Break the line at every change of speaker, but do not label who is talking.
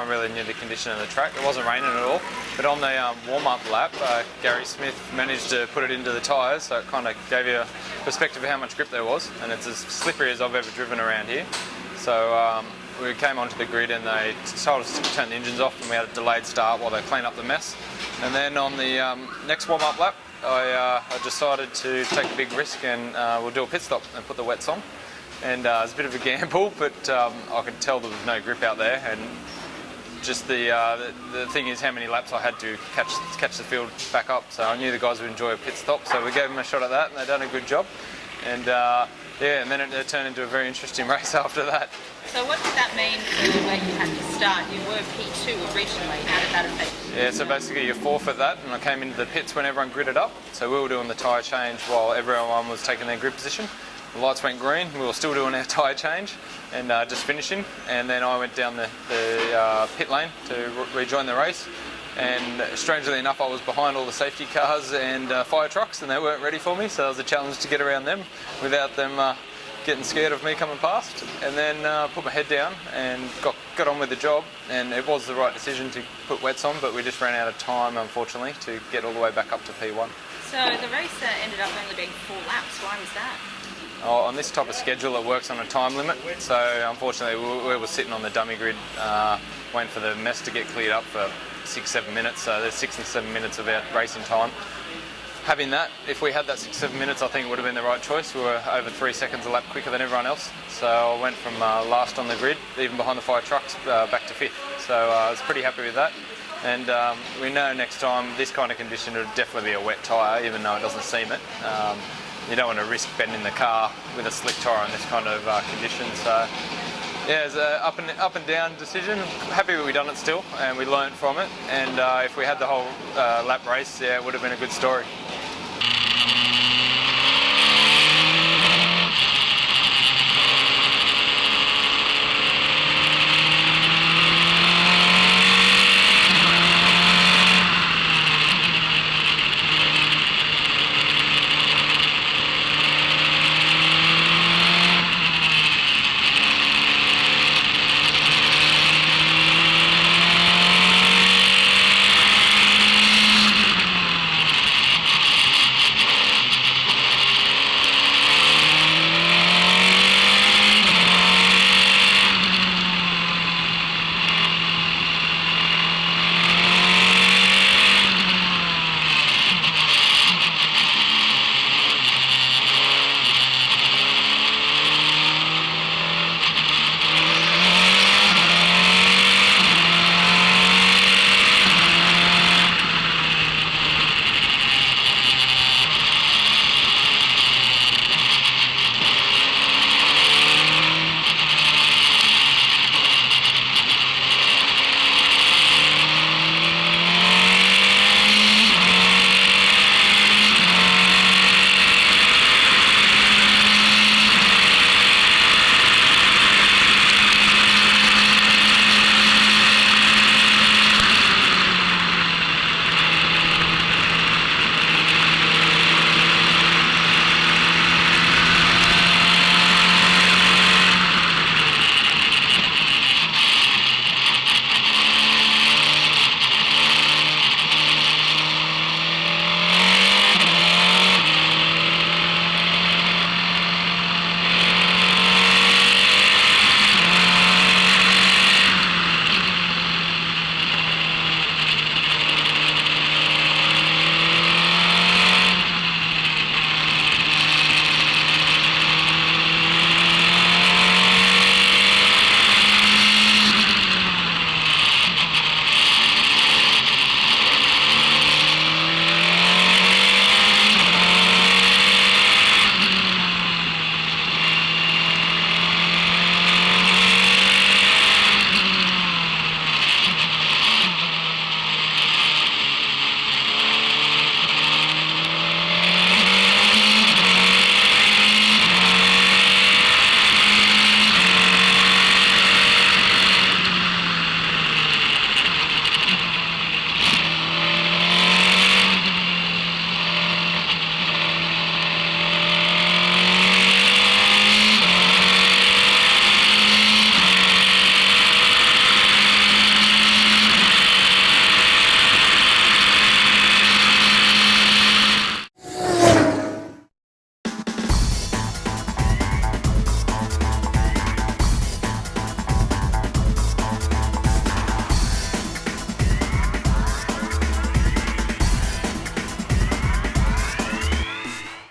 really knew the condition of the track. It wasn't raining at all, but on the warm-up lap, Gary Smith managed to put it into the tyres, so it kind of gave you a perspective of how much grip there was, and it's as slippery as I've ever driven around here. So we came onto the grid and they told us to turn the engines off, and we had a delayed start while they clean up the mess. And then on the next warm-up lap, I decided to take a big risk and we'll do a pit stop and put the wets on. And it was a bit of a gamble, but I could tell there was no grip out there, and just the thing is how many laps I had to catch the field back up. So I knew the guys would enjoy a pit stop, so we gave them a shot at that, and they've done a good job. And yeah, and then it turned into a very interesting race after that.
So what did that mean for where you had to start? You were P2 originally. How did that affect you?
Yeah, so basically you forfeit that, and I came into the pits when everyone gridded up. So we were doing the tyre change while everyone was taking their grid position. The lights went green, we were still doing our tyre change and just finishing. And then I went down the pit lane to rejoin the race. And strangely enough, I was behind all the safety cars and fire trucks, and they weren't ready for me, so it was a challenge to get around them without them getting scared of me coming past. And then put my head down and got on with the job, and it was the right decision to put wets on, but we just ran out of time, unfortunately, to get all the way back up to P1.
So the race ended up only being 4 laps. Why was that?
Oh, on this type of schedule, it works on a time limit, so unfortunately we were sitting on the dummy grid waiting for the mess to get cleared up for 6-7 minutes, so there's 6 and 7 minutes of our racing time. Having that, if we had that 6-7 minutes, I think it would have been the right choice. We were over 3 seconds a lap quicker than everyone else, so I went from last on the grid, even behind the fire trucks, back to 5th. So I was pretty happy with that. And we know next time this kind of condition would definitely be a wet tyre, even though it doesn't seem it. You don't want to risk bending the car with a slick tyre in this kind of condition. So yeah, it's an up and down decision. Happy that we done it still, and we learned from it. And if we had the whole lap race, yeah, it would have been a good story.